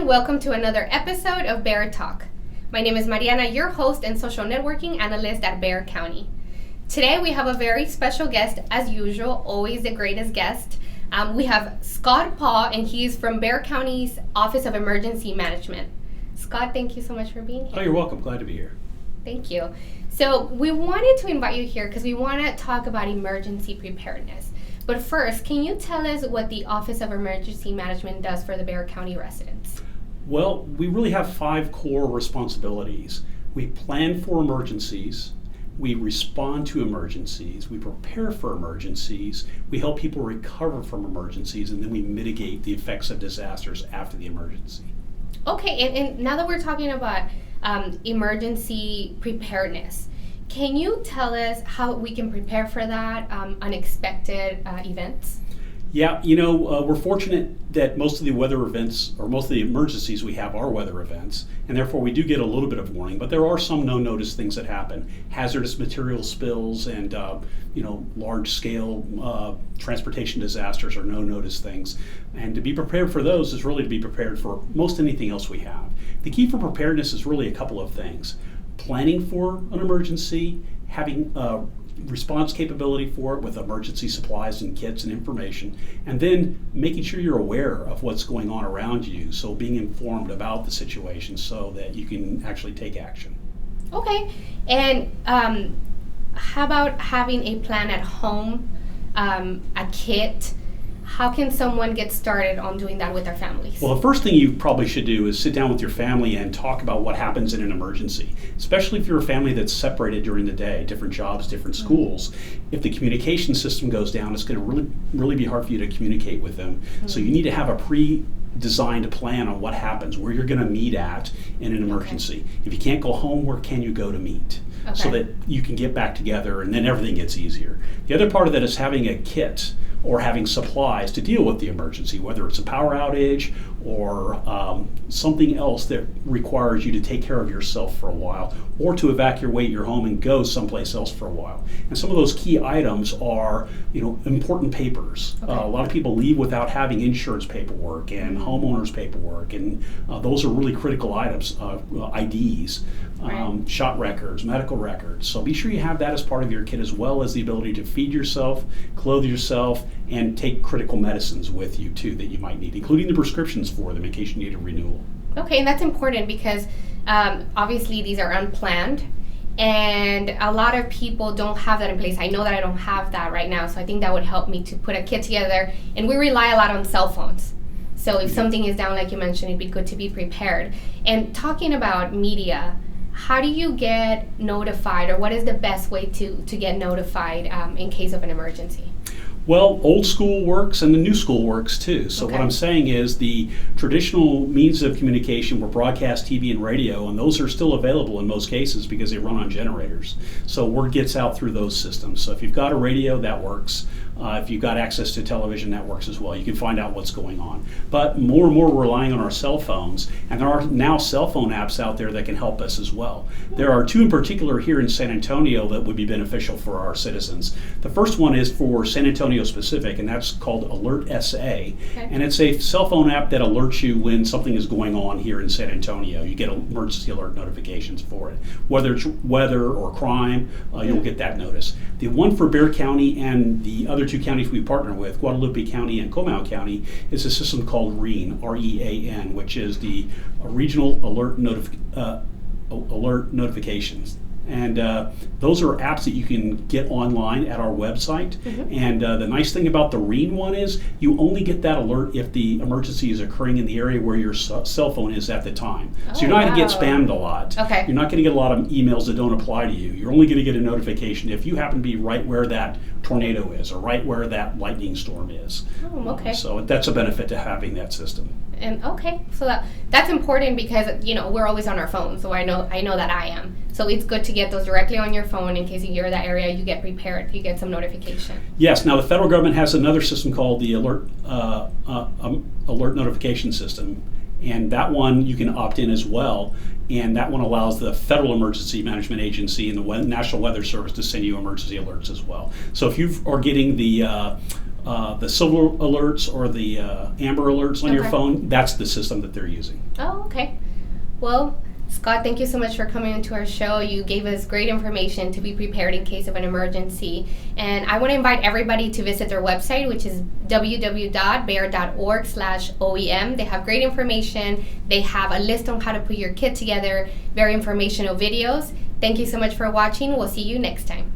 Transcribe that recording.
everyone, welcome to another episode of Bear Talk. My name is Mariana, your host and social networking analyst at Bexar County. Today we have a very special guest, as usual, always the greatest guest. We have Scott Paul, and he's from Bexar County's Office of Emergency Management. Scott, thank you so much for being here. Oh, you're welcome. Glad to be here. Thank you. So we wanted to invite you here because we want to talk about emergency preparedness. But first, can you tell us what the Office of Emergency Management does for the Bexar County residents? Well, we really have 5 core responsibilities. We plan for emergencies, we respond to emergencies, we prepare for emergencies, we help people recover from emergencies, and then we mitigate the effects of disasters after the emergency. Okay, and now that we're talking about emergency preparedness, can you tell us how we can prepare for that, unexpected events? Yeah, we're fortunate that most of the weather events, or most of the emergencies we have are weather events, and therefore we do get a little bit of warning, but there are some no-notice things that happen. Hazardous material spills and, large-scale transportation disasters are no-notice things. And to be prepared for those is really to be prepared for most anything else we have. The key for preparedness is really a couple of things. Planning for an emergency, having response capability for it with emergency supplies and kits and information, and then making sure you're aware of what's going on around you, so being informed about the situation so that you can actually take action. Okay, and how about having a plan at home, a kit? How can someone get started on doing that with their families? Well, the first thing you probably should do is sit down with your family and talk about what happens in an emergency, especially if you're a family that's separated during the day, different jobs, different schools. If the communication system goes down, it's going to really be hard for you to communicate with them. So you need to have a pre-designed plan on what happens, where you're going to meet at in an emergency. If you can't go home, where can you go to meet? So that you can get back together, and then everything gets easier. The other part of that is having a kit or having supplies to deal with the emergency, whether it's a power outage or something else that requires you to take care of yourself for a while, or to evacuate your home and go someplace else for a while. And some of those key items are, important papers. A lot of people leave without having insurance paperwork and homeowners paperwork, and those are really critical items. IDs, shot records, medical records. So be sure you have that as part of your kit, as well as the ability to feed yourself, clothe yourself, and take critical medicines with you too that you might need, including the prescriptions for them in case you need a renewal. Okay, and that's important because obviously these are unplanned, and a lot of people don't have that in place. I know that I don't have that right now, so I think that would help me to put a kit together. And we rely a lot on cell phones. So if something is down, like you mentioned, it'd be good to be prepared. And talking about media, how do you get notified, or what is the best way to get notified in case of an emergency? Well, old school works and the new school works too. So what I'm saying is the traditional means of communication were broadcast TV and radio, and those are still available in most cases because they run on generators. So word gets out through those systems. So if you've got a radio, that works. If you've got access to television, that works as well. You can find out what's going on. But more and more we're relying on our cell phones, and there are now cell phone apps out there that can help us as well. There are 2 in particular here in San Antonio that would be beneficial for our citizens. The first one is for San Antonio specific, and that's called Alert SA. And it's a cell phone app that alerts you when something is going on here in San Antonio. You get emergency alert notifications for it. Whether it's weather or crime, you'll get that notice. The one for Bexar County and the other 2 counties we partner with, Guadalupe County and Comal County, is a system called REAN, R-E-A-N, which is the Regional Alert Notifications. And those are apps that you can get online at our website. And the nice thing about the REAN one is you only get that alert if the emergency is occurring in the area where your cell phone is at the time. So you're not going to get spammed a lot. You're not going to get a lot of emails that don't apply to you. You're only going to get a notification if you happen to be right where that tornado is, or right where that lightning storm is. So that's a benefit to having that system. And so that's important because we're always on our phone, so I know that I am. So it's good to get those directly on your phone in case you're in that area. You get prepared. You get some notification. Yes. Now the federal government has another system called the Alert Notification System, and that one you can opt in as well. And that one allows the Federal Emergency Management Agency and the National Weather Service to send you emergency alerts as well. So if you are getting the the silver alerts or the amber alerts on your Okay. phone, that's the system that they're using. Oh, okay. Well, Scott, thank you so much for coming into our show. You gave us great information to be prepared in case of an emergency. And I want to invite everybody to visit their website, which is www.bear.org/OEM. They have great information. They have a list on how to put your kit together, very informational videos. Thank you so much for watching. We'll see you next time.